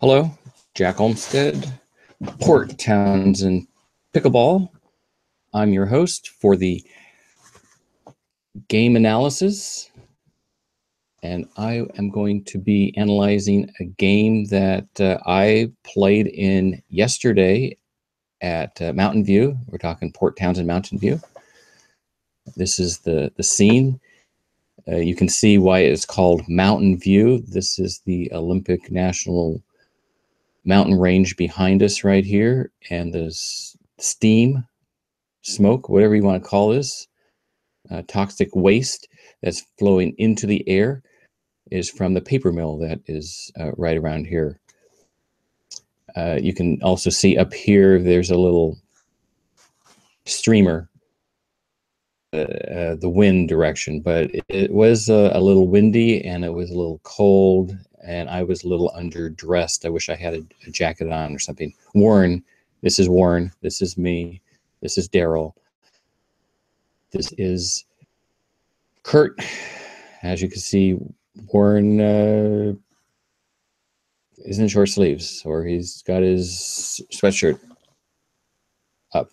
Hello, Jack Olmstead, Port Townsend Pickleball. I'm your host for the game analysis, and I am going to be analyzing a game that I played in yesterday at Mountain View. We're talking Port Townsend Mountain View. This is the scene. You can see why it's called Mountain View. This is the Olympic National mountain range behind us right here, and there's steam, smoke, whatever you want to call this, toxic waste that's flowing into the air is from the paper mill that is right around here. You can also see up here there's a little streamer, the wind direction, but it was a little windy and it was a little cold and I was a little underdressed. I wish I had a jacket on or something. Warren, this is Warren, this is me, this is Darryl, this is Kurt. As you can see, Warren is in short sleeves, or he's got his sweatshirt up.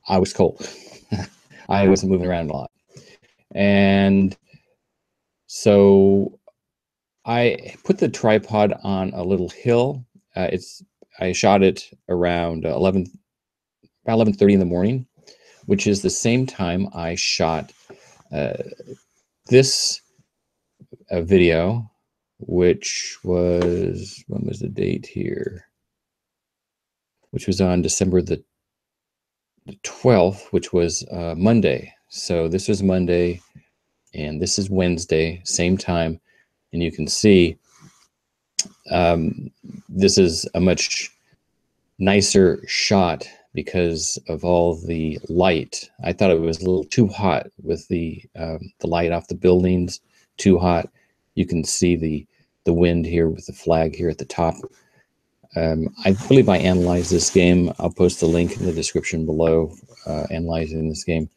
I was cold. I wasn't moving around a lot. And so I put the tripod on a little hill. I shot it around 11:30 in the morning, which is the same time I shot this video, which was, when was the date here? Which was on December the 12th, which was Monday. So this was Monday, and this is Wednesday, same time. And you can see this is a much nicer shot because of all the light. I thought it was a little too hot with the light off the buildings, too hot. You can see the wind here with the flag here at the top. I believe I analyzed this game. I'll post the link in the description below, analyzing this game.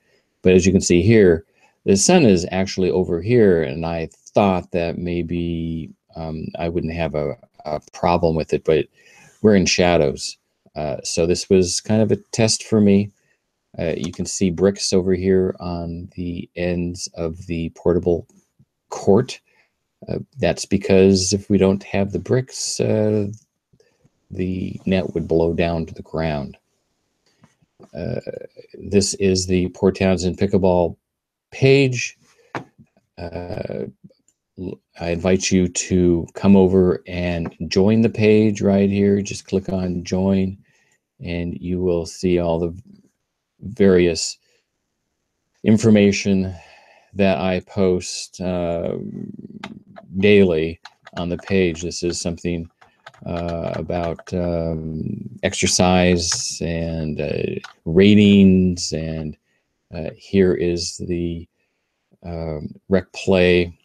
But as you can see here, the sun is actually over here, and I thought that maybe I wouldn't have a problem with it, but we're in shadows. So this was kind of a test for me. You can see bricks over here on the ends of the portable court. That's because if we don't have the bricks, the net would blow down to the ground. This is the Port Townsend Pickleball page. I invite you to come over and join the page right here. Just click on join and you will see all the various information that I post daily on the page. This is something about exercise and ratings, and here is the rec play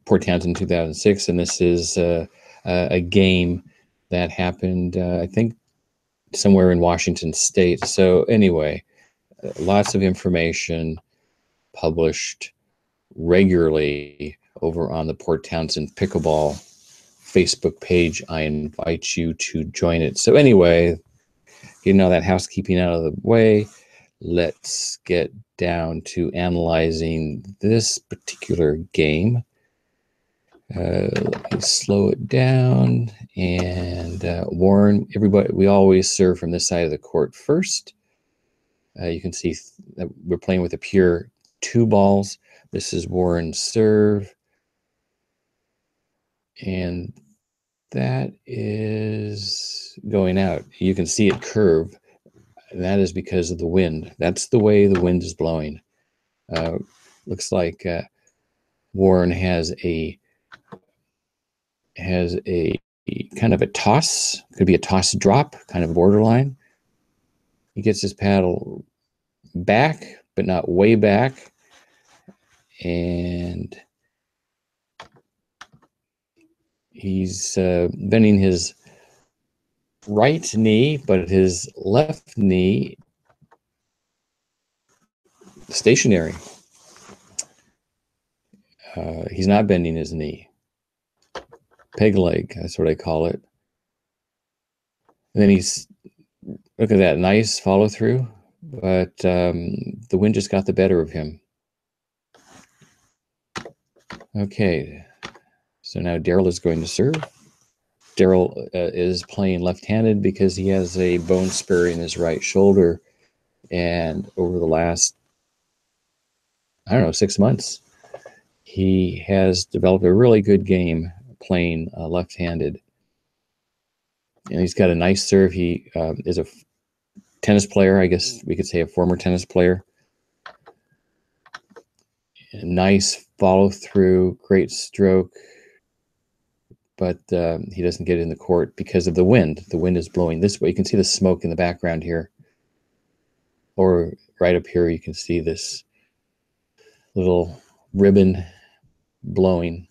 Port Townsend 2006, and this is a game that happened I think somewhere in Washington State. So anyway, lots of information published regularly over on the Port Townsend Pickleball Facebook page. I invite you to join it. So anyway, you know, that housekeeping out of the way, let's get down to analyzing this particular game. Let me slow it down. And Warren, everybody, we always serve from this side of the court first. You can see that we're playing with a pure 2 balls. This is Warren's serve. And that is going out. You can see it curve. That is because of the wind. That's the way the wind is blowing. Looks like Warren has a kind of a toss. Could be a toss drop, kind of borderline. He gets his paddle back, but not way back. And he's bending his right knee, but his left knee stationary. He's not bending his knee. peg leg. That's what I call it. And then look at that, nice follow through, but the wind just got the better of him. Okay, so now Darryl is going to serve. Darryl is playing left-handed because he has a bone spur in his right shoulder, and over the last, I don't know, 6 months, he has developed a really good game playing left-handed. And he's got a nice serve. He is a tennis player, I guess we could say a former tennis player. A nice follow through, great stroke, but he doesn't get in the court because of the wind. The wind is blowing this way. You can see the smoke in the background here. Or right up here, you can see this little ribbon blowing.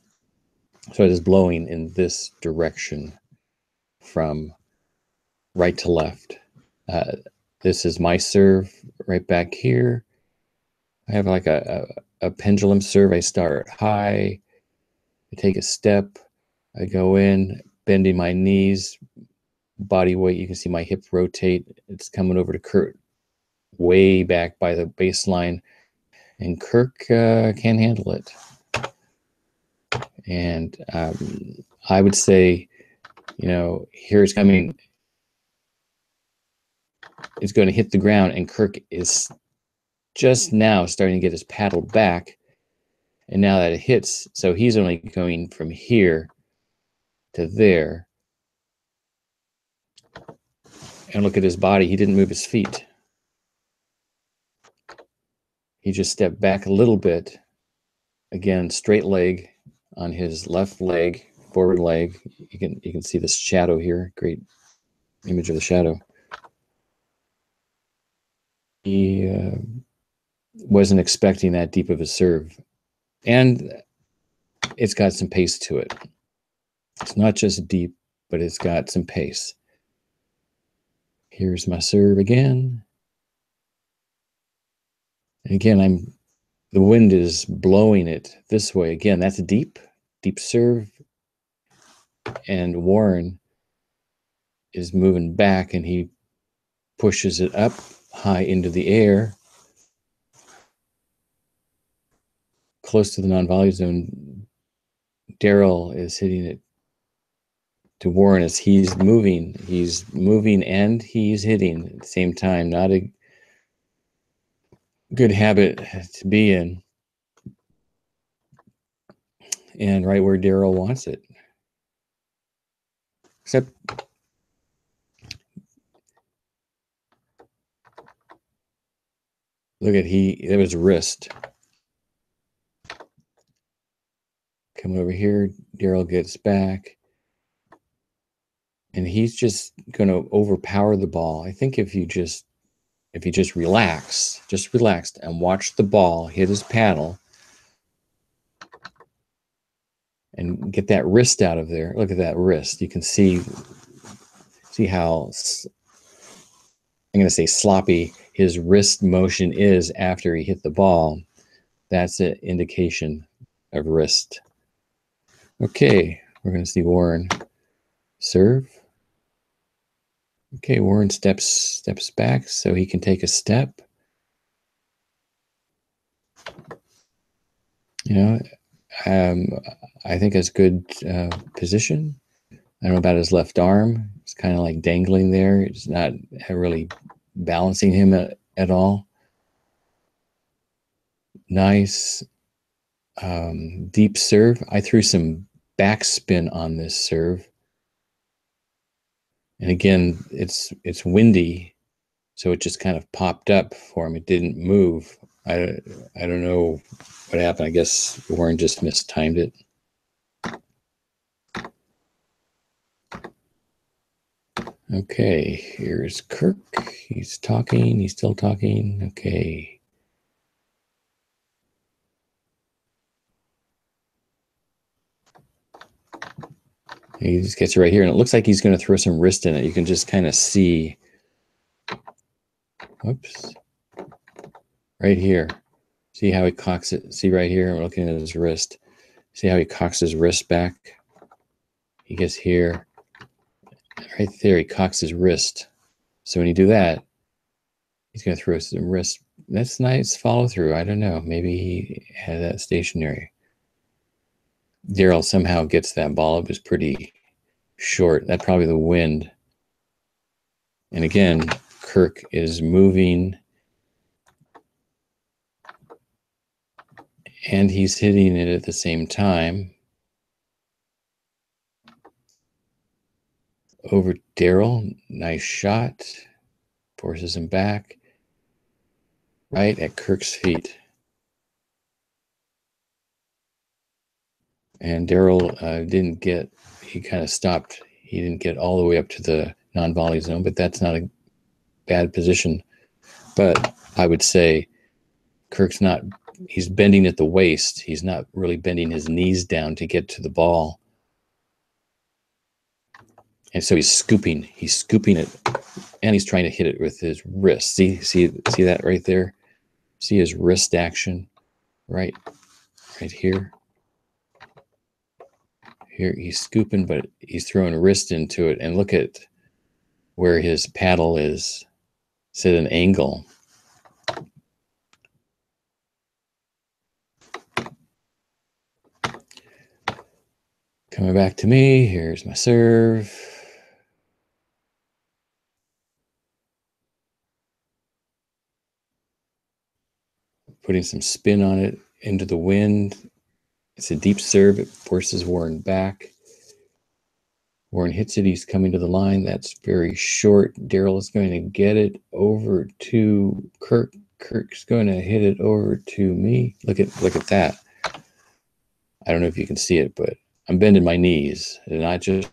So it is blowing in this direction from right to left. This is my serve right back here. I have like a pendulum serve. I start high, I take a step, I go in, bending my knees, body weight. You can see my hip rotate. It's coming over to Kurt way back by the baseline, and Kirk can't handle it. And I would say, here it's coming. It's going to hit the ground, and Kirk is just now starting to get his paddle back. And now that it hits, so he's only going from here to there. And look at his body. He didn't move his feet. He just stepped back a little bit. Again, straight leg on his left leg, forward leg. You can see this shadow here. Great image of the shadow. He wasn't expecting that deep of a serve. And it's got some pace to it. It's not just deep, but it's got some pace. Here's my serve again. And again, the wind is blowing it this way. Again, that's a deep serve. And Warren is moving back, and he pushes it up high into the air, close to the non-volley zone. Darryl is hitting it to Warren as he's moving. He's moving and he's hitting at the same time. Not a good habit to be in. And right where Darryl wants it. Except look at there was a wrist. Coming over here, Darryl gets back. And he's just going to overpower the ball. I think if you just relax and watch the ball hit his paddle and get that wrist out of there. Look at that wrist. You can see how, I'm going to say sloppy, his wrist motion is after he hit the ball. That's an indication of wrist. Okay, we're going to see Warren serve. Okay, Warren steps back so he can take a step. I think that's good position. I don't know about his left arm. It's kind of like dangling there. It's not really balancing him at all. Nice deep serve. I threw some backspin on this serve. And again, it's windy, so it just kind of popped up for him. It didn't move. I don't know what happened. I guess Warren just mistimed it. Okay, here's Kirk. He's talking. He's still talking. Okay. He just gets it right here, and it looks like he's going to throw some wrist in it. You can just kind of see. Whoops. Right here. See how he cocks it? See right here? I'm looking at his wrist. See how he cocks his wrist back? he gets here. Right there, he cocks his wrist. So when you do that, he's going to throw some wrist. That's nice follow through. I don't know. Maybe he had that stationary. Darryl somehow gets that ball. It was pretty short. That's probably the wind. And again, Kirk is moving. And he's hitting it at the same time. Over Darryl. Nice shot. Forces him back. Right at Kirk's feet. And Darryl didn't get, he kind of stopped. He didn't get all the way up to the non-volley zone, but that's not a bad position. But I would say Kirk's not, he's bending at the waist. He's not really bending his knees down to get to the ball. And so he's scooping it, and he's trying to hit it with his wrist. See that right there? See his wrist action, right here. Here he's scooping, but he's throwing wrist into it. And look at where his paddle is. It's at an angle. Coming back to me. Here's my serve. Putting some spin on it into the wind. It's a deep serve. It forces Warren back. Warren hits it. He's coming to the line. That's very short. Darryl is going to get it over to Kirk. Kirk's going to hit it over to me. Look at that. I don't know if you can see it, but I'm bending my knees, and not just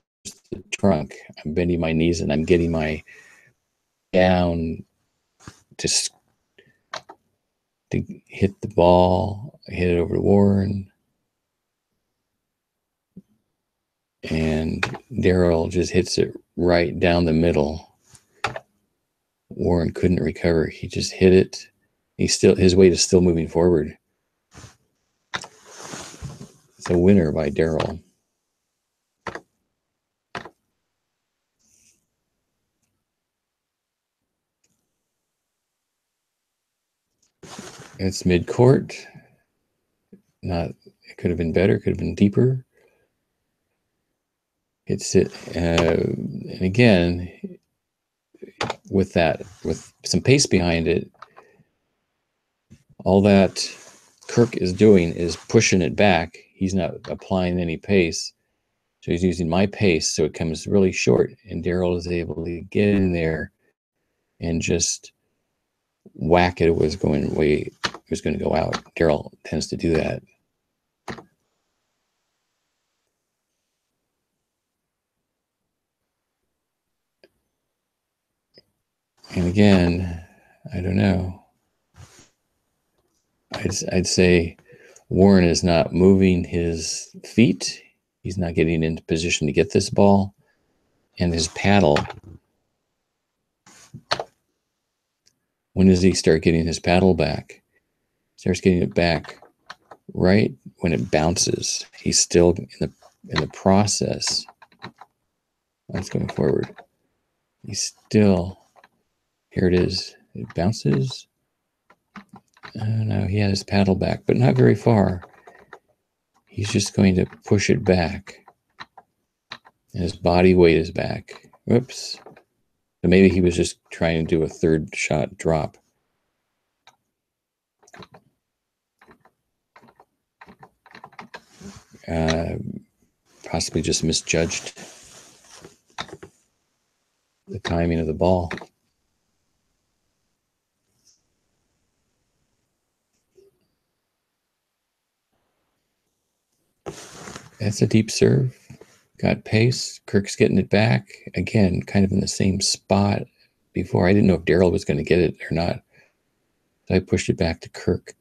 the trunk. I'm bending my knees, and I'm getting my down to hit the ball. I hit it over to Warren. And Darryl just hits it right down the middle. Warren couldn't recover. He just hit it. His weight is still moving forward. It's a winner by Darryl. It's mid-court. It could have been better. Could have been deeper. Hits it, and again, with some pace behind it, all that Kirk is doing is pushing it back. He's not applying any pace, so he's using my pace, so it comes really short, and Darryl is able to get in there and just whack it. It was going to go out. Darryl tends to do that. And again, I don't know. I'd say Warren is not moving his feet. He's not getting into position to get this ball. And his paddle, when does he start getting his paddle back? Starts getting it back right when it bounces. He's still in the process. That's going forward. He's still, here it is. It bounces. Oh no, he had his paddle back, but not very far. He's just going to push it back. And his body weight is back. Whoops. So maybe he was just trying to do a third shot drop. Possibly just misjudged the timing of the ball. That's a deep serve. Got pace. Kirk's getting it back. Again, kind of in the same spot before. I didn't know if Darryl was going to get it or not. So I pushed it back to Kirk.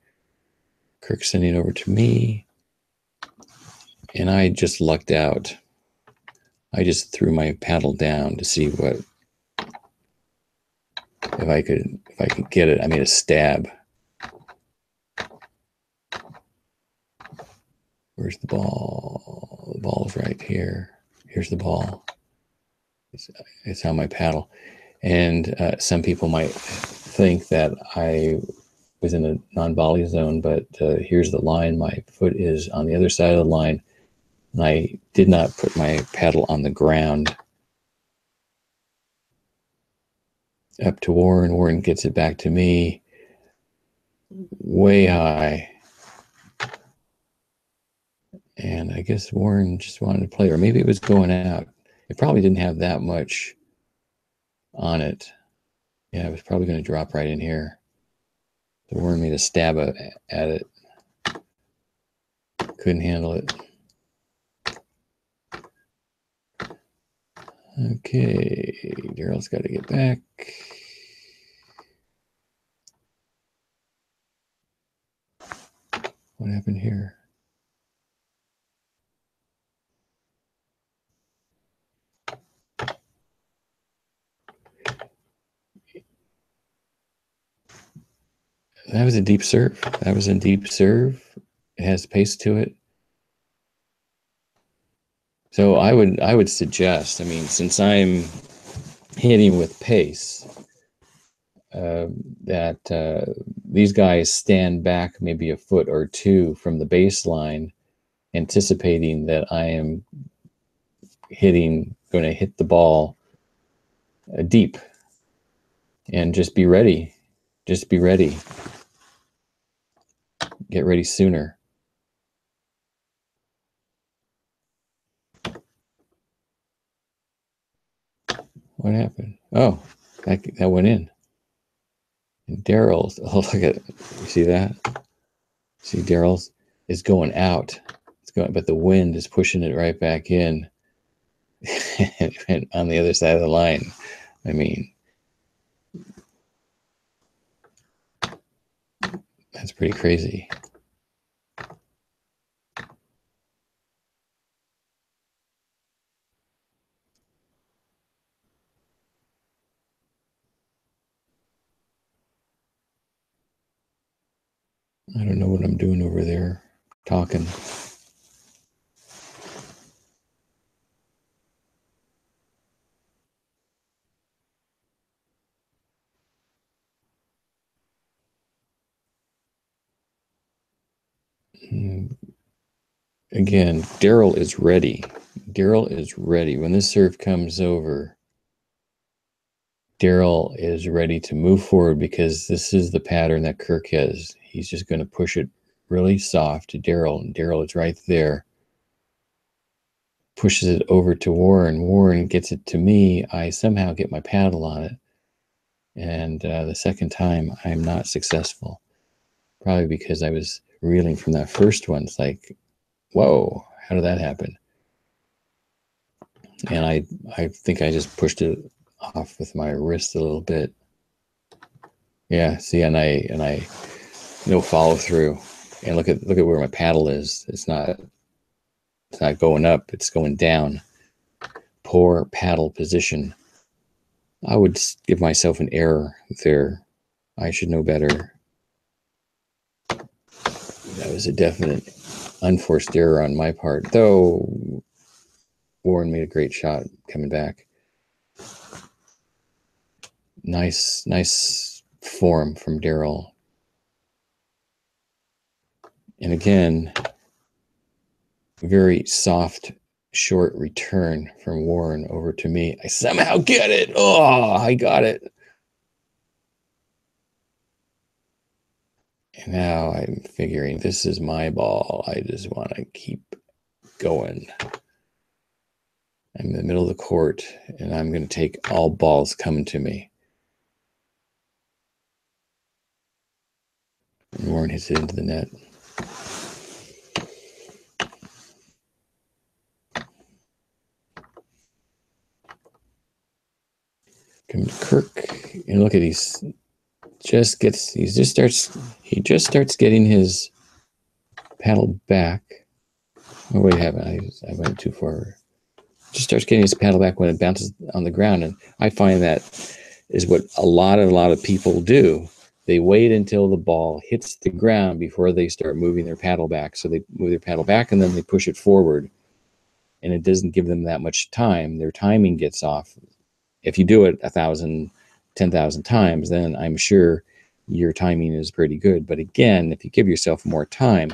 Kirk sending it over to me. And I just lucked out. I just threw my paddle down to see what, if I could get it. I made a stab. Where's the ball? The ball's right here. Here's the ball. It's on my paddle. And some people might think that I was in a non-volley zone, but here's the line. My foot is on the other side of the line, and I did not put my paddle on the ground. Up to Warren. Warren gets it back to me. Way high. And I guess Warren just wanted to play, or maybe it was going out. It probably didn't have that much on it. Yeah, it was probably going to drop right in here. So Warren made a stab at it. Couldn't handle it. Okay, Darryl's got to get back. What happened here? That was a deep serve. That was a deep serve. It has pace to it. So I would suggest, I mean, since I'm hitting with pace, that these guys stand back maybe a foot or two from the baseline, anticipating that I am going to hit the ball deep, and just be ready. Just be ready. Get ready sooner. What happened? Oh, that went in. And Darryl's, oh, look at it. You see that? See, Darryl's is going out. It's going, but the wind is pushing it right back in. And on the other side of the line. I mean, that's pretty crazy. I don't know what I'm doing over there, talking. Again, Darryl is ready. Darryl is ready. When this serve comes over, Darryl is ready to move forward, because this is the pattern that Kirk has. He's just going to push it really soft to Darryl, and Darryl is right there. Pushes it over to Warren. Warren gets it to me. I somehow get my paddle on it. And the second time, I'm not successful. Probably because I was reeling from that first one. It's like, whoa, how did that happen? And I think I just pushed it off with my wrist a little bit. Yeah, see, and I no follow through. And look at where my paddle is. It's not going up, it's going down. Poor paddle position. I would give myself an error there. I should know better. That was a definite unforced error on my part, though Warren made a great shot coming back. Nice form from Darryl. And again, very soft, short return from Warren over to me. I somehow get it. Oh, I got it. And now I'm figuring this is my ball. I just want to keep going. I'm in the middle of the court, and I'm going to take all balls coming to me. And Warren hits it into the net. Coming to Kirk, and look at he just starts getting his paddle back. Oh wait, I went too far. Just starts getting his paddle back when it bounces on the ground, and I find that is what a lot of people do. They wait until the ball hits the ground before they start moving their paddle back. So they move their paddle back, and then they push it forward. and it doesn't give them that much time. Their timing gets off. If you do it 1,000, 10,000 times, then I'm sure your timing is pretty good. But again, if you give yourself more time,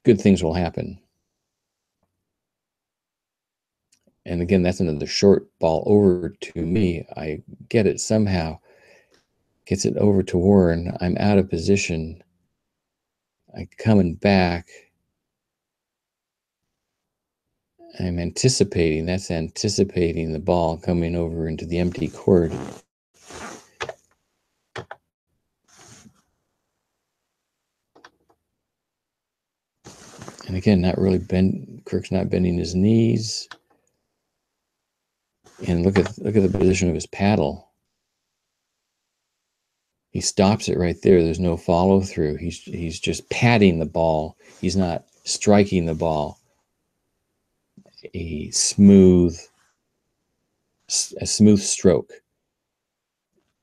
good things will happen. And again, that's another short ball over to me. I get it somehow. Gets it over to Warren. I'm out of position. I'm coming back. I'm anticipating. That's anticipating the ball coming over into the empty court. And again, not really Kirk's not bending his knees. And look at the position of his paddle. He stops it right there. There's no follow through. He's just patting the ball. He's not striking the ball. A smooth stroke.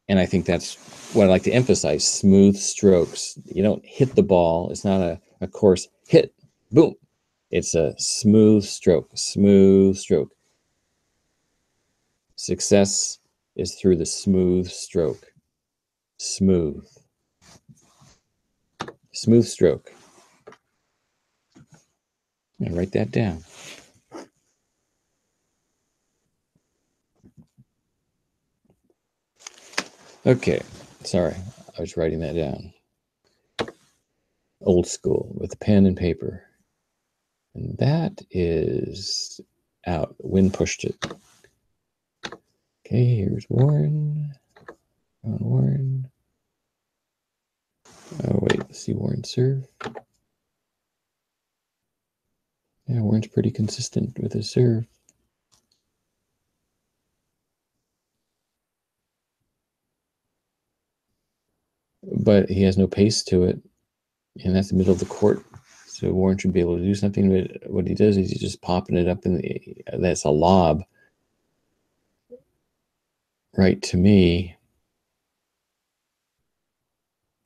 And I think that's what I like to emphasize: smooth strokes. You don't hit the ball. It's not a coarse hit. Boom. It's a smooth stroke. Smooth stroke. Success is through the smooth stroke. Smooth stroke. And write that down. Okay, sorry, I was writing that down. Old school with pen and paper. And that is out. Wind pushed it. Okay, here's Warren. Warren. Oh, wait, let's see Warren serve. Yeah, Warren's pretty consistent with his serve. But he has no pace to it, and that's the middle of the court. So Warren should be able to do something. But what he does is he's just popping it up in the. That's a lob right to me,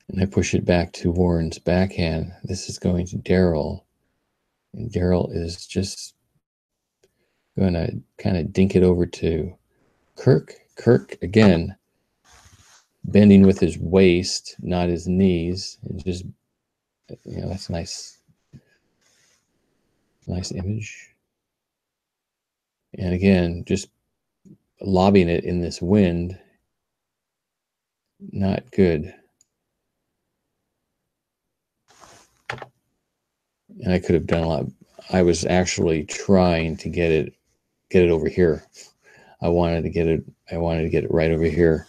and I push it back to Warren's backhand. This is going to Darryl, and Darryl is just going to kind of dink it over to Kirk. Kirk again, bending with his waist, not his knees, and just, you know, that's nice. Nice image. And again, just lobbing it in this wind, not good. And I could have done a lot. I was actually trying to get it over here. I wanted to get it right over here.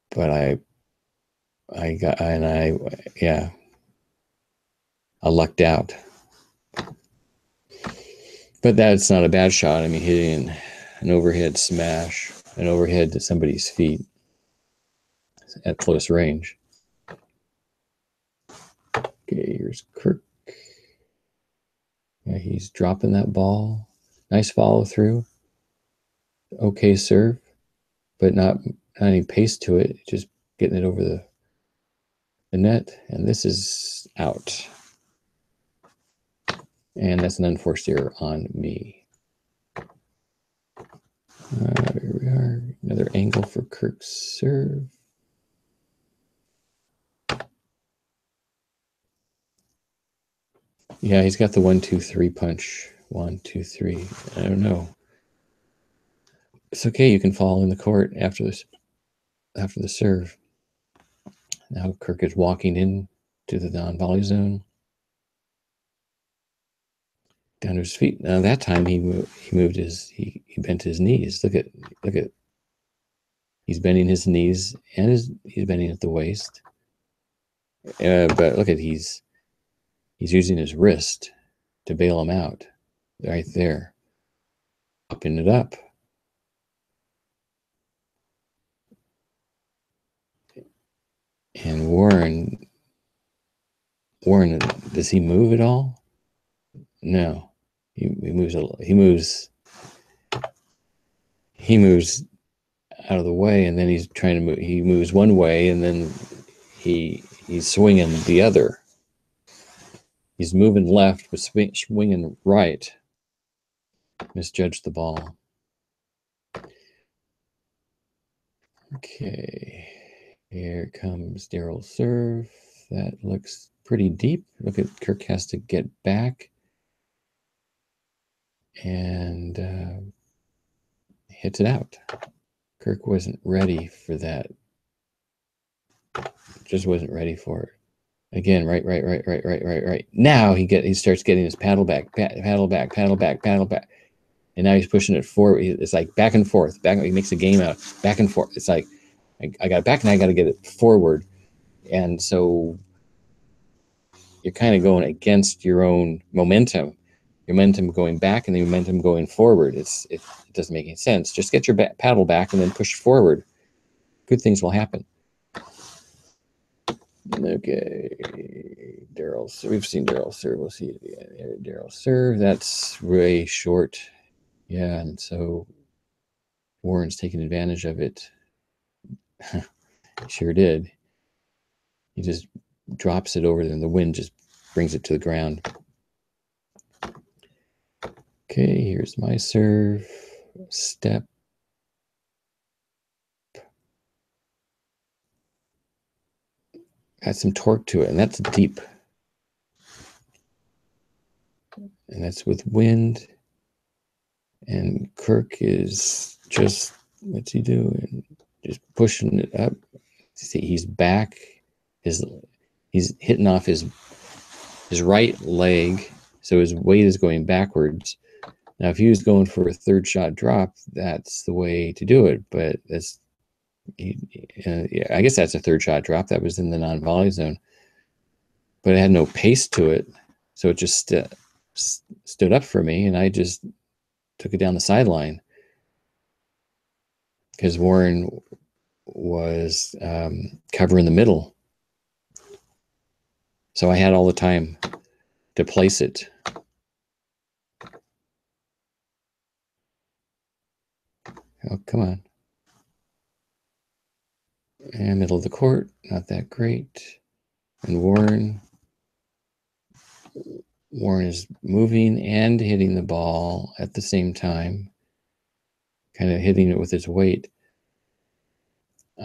But I lucked out. But that's not a bad shot. I mean, hitting an overhead smash, an overhead to somebody's feet at close range. Okay, here's Kirk. Yeah, he's dropping that ball. Nice follow through. Okay serve, but not any pace to it. Just getting it over the net. And this is out. And that's an unforced error on me. Here we are. Another angle for Kirk's serve. Yeah, he's got the 1-2-3 punch. 1, 2, 3. I don't know. It's okay. You can fall in the court after the serve. Now Kirk is walking in to the non-volley zone. Down to his feet. Now that time he bent his knees. Look at he's bending his knees and he's bending at the waist. But look at he's using his wrist to bail him out. Right there. Popping it up. And Warren, does he move at all? No. He moves out of the way, and then he's trying to move. He moves one way, and then he's swinging the other. He's moving left, but swinging right. Misjudged the ball. Okay, here comes Darryl's serve. That looks pretty deep. Look at Kirk has to get back and hits it out. Kirk wasn't ready for that. Just wasn't ready for it. Again, right. Now he starts getting his paddle back. And now he's pushing it forward. It's like back and forth. He makes a game out of back and forth. It's like I got it back and I got to get it forward. And so you're kind of going against your own momentum. Your momentum going back and the momentum going forward. It doesn't make any sense. Just get your paddle back and then push forward. Good things will happen. Okay, Darryl. So we've seen Darryl serve. We'll see it again. Darryl serve. That's way short. Yeah, and so Warren's taking advantage of it. Sure did. He just drops it over, and the wind just brings it to the ground. Okay, here's my serve. Step. Got some torque to it, and that's deep. And that's with wind. And Kirk is just, what's he doing? Just pushing it up. See, he's back. He's hitting off his right leg, so his weight is going backwards. Now, if he was going for a third shot drop, that's the way to do it. But that's, yeah, I guess that's a third shot drop. That was in the non-volley zone, but it had no pace to it, so it just stood up for me, and I just took it down the sideline because Warren was covering the middle, so I had all the time to place it. Oh, come on. And middle of the court, not that great. And Warren is moving and hitting the ball at the same time, kind of hitting it with his weight.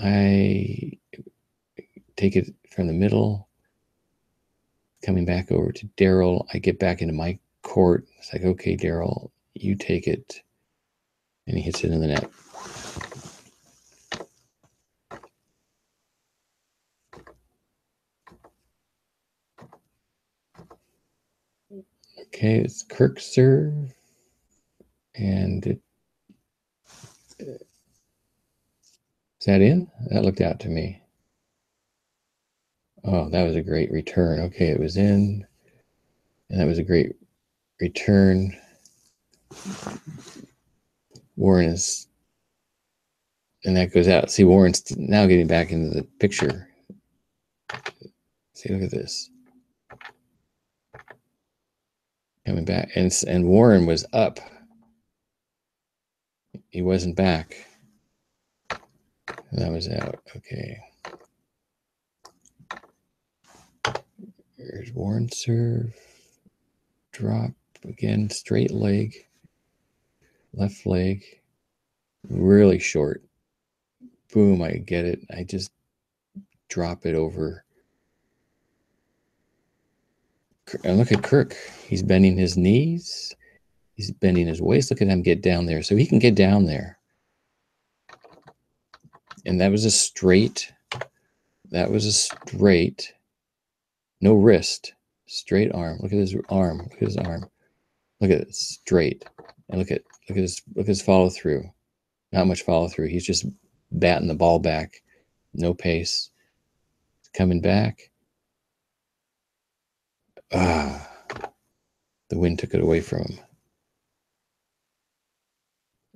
I take it from the middle, coming back over to Darryl. I get back into my court. It's like, okay, Darryl, you take it. And he hits it in the net. Okay, it's Kirk's serve. And is that in? That looked out to me. Oh, that was a great return. Okay, it was in. And that was a great return. Warren is, and that goes out. See, Warren's now getting back into the picture. See, look at this. Coming back. And Warren was up. He wasn't back. And that was out. Okay. Here's Warren serve. Drop. Again, straight leg. Left leg. Really short. Boom, I get it. I just drop it over. And look at Kirk. He's bending his knees. He's bending his waist. Look at him get down there. So he can get down there. And that was a straight. No wrist. Straight arm. Look at his arm. Look at his arm. Look at it. Straight. And look at his follow through. Not much follow through. He's just batting the ball back. No pace. Coming back. The wind took it away from him.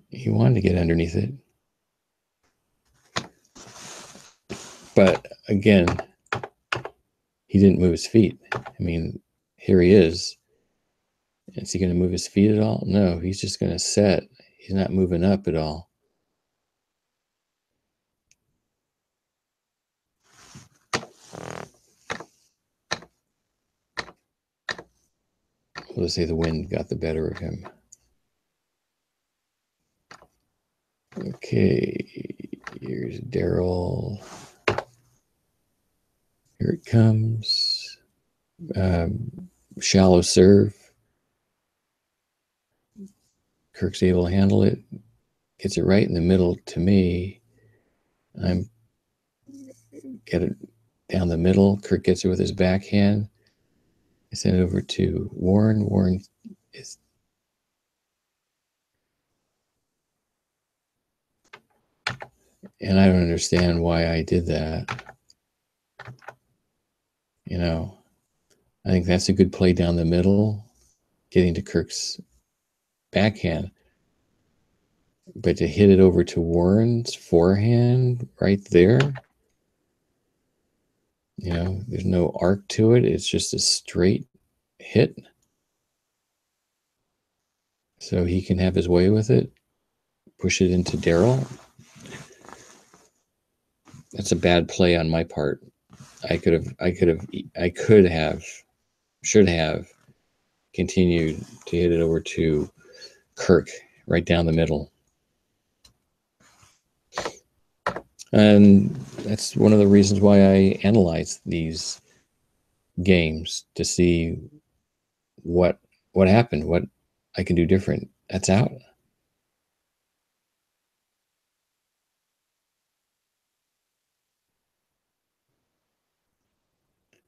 He wanted to get underneath it. But again, he didn't move his feet. I mean, here he is. Is he going to move his feet at all? No, he's just going to set. He's not moving up at all. let's say the wind got the better of him. Okay, here's Darryl. Here it comes. Shallow serve. Kirk's able to handle it. Gets it right in the middle to me. I'm get it down the middle. Kirk gets it with his backhand. I send it over to Warren. Warren is... And I don't understand why I did that. You know, I think that's a good play down the middle, getting to Kirk's backhand. But to hit it over to Warren's forehand right there, you know, there's no arc to it. It's just a straight hit. So he can have his way with it. Push it into Darryl. That's a bad play on my part. Should have continued to hit it over to Kirk right down the middle. And that's one of the reasons why I analyze these games, to see what happened, what I can do different. That's out.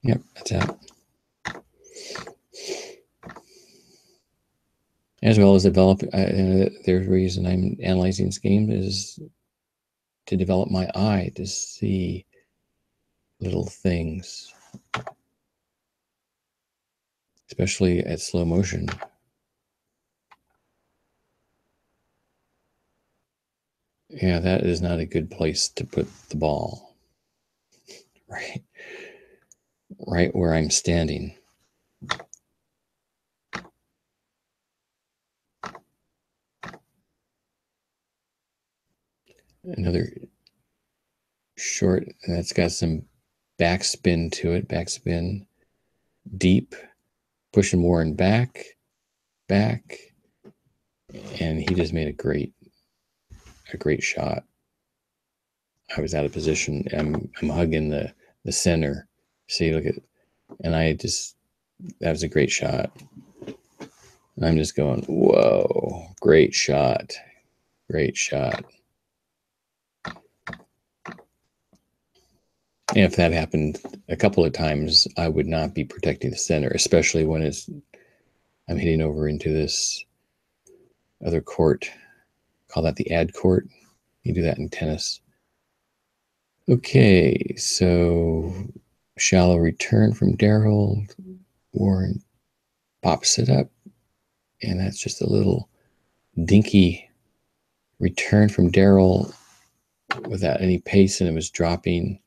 Yep, that's out. As well as develop, the reason I'm analyzing this game is to develop my eye, to see little things, especially at slow motion. Yeah, that is not a good place to put the ball. Right where I'm standing. Another short, and that's got some backspin to it. Backspin deep, pushing Warren back, and he just made a great shot. I was out of position. I'm hugging the center. See, look at, and that was a great shot. And I'm just going, whoa, great shot. Great shot. And if that happened a couple of times, I would not be protecting the center, especially when I'm hitting over into this other court. Call that the ad court. You do that in tennis. Okay, so shallow return from Darryl. Warren pops it up, and that's just a little dinky return from Darryl without any pace, and it was dropping.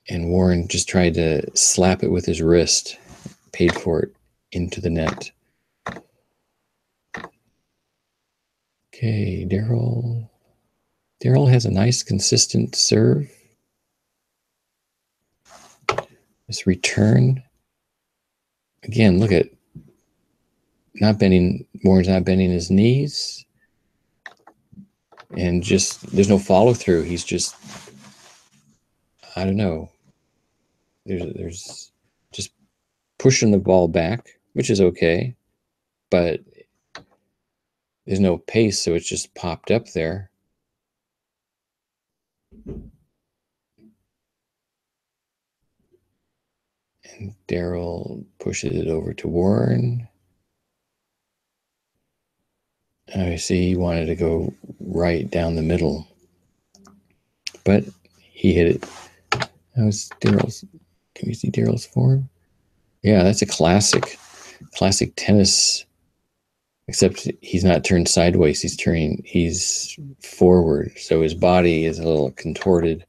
And Warren just tried to slap it with his wrist, paid for it into the net. Okay, Darryl has a nice consistent serve. This return, again, look at Warren's not bending his knees, and just there's no follow through. He's just, I don't know. There's just pushing the ball back, which is okay, but there's no pace, so it's just popped up there. And Darryl pushes it over to Warren. I see he wanted to go right down the middle, but he hit it. That was Darryl's. Can you see Darryl's form? Yeah, that's a classic tennis, except he's not turned sideways. He's forward, so his body is a little contorted.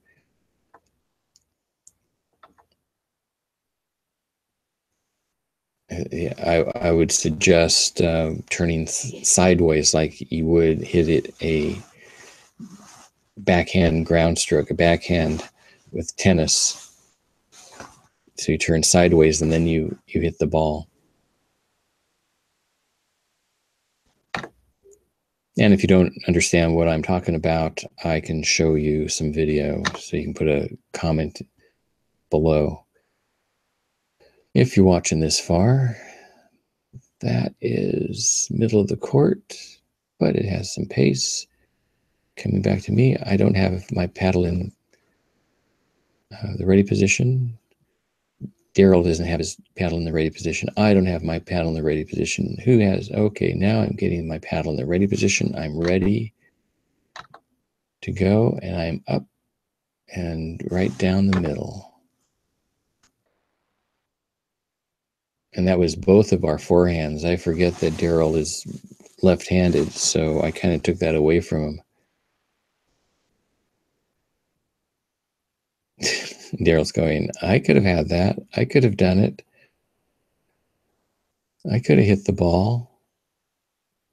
Yeah, I would suggest turning sideways, like you would hit it a backhand ground stroke, a backhand with tennis. So you turn sideways and then you hit the ball. And if you don't understand what I'm talking about, I can show you some video, so you can put a comment below. If you're watching this far, that is middle of the court, but it has some pace. Coming back to me, I don't have my paddle in the ready position. Darryl doesn't have his paddle in the ready position. I don't have my paddle in the ready position. Who has? Okay, now I'm getting my paddle in the ready position. I'm ready to go, and I'm up and right down the middle. And that was both of our forehands. I forget that Darryl is left-handed, so I kind of took that away from him. Darryl's going, I could have had that. I could have done it. I could have hit the ball.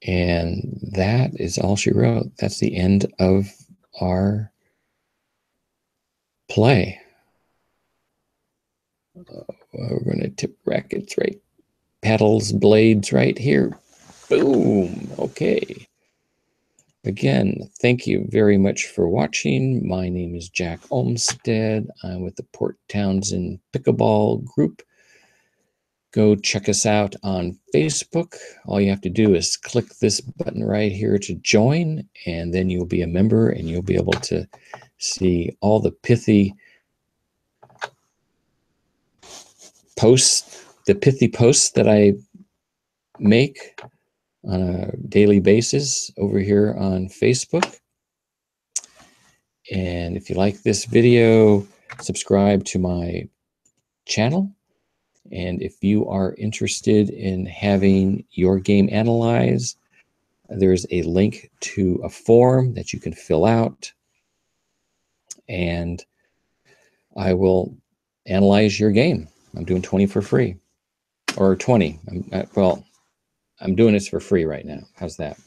And that is all she wrote. That's the end of our play. We're going to tip rackets right, paddles, blades right here. Boom. Okay. Again, thank you very much for watching. My name is Jack Olmsted. I'm with the Port Townsend Pickleball group. Go check us out on Facebook. All you have to do is click this button right here to join, and then you'll be a member and you'll be able to see all the pithy posts, that I make on a daily basis over here on Facebook. And if you like this video, subscribe to my channel. And if you are interested in having your game analyzed, there's a link to a form that you can fill out, and I will analyze your game. I'm doing 20 for free, or 20. I'm doing this for free right now. How's that?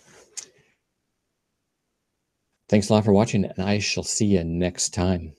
Thanks a lot for watching, and I shall see you next time.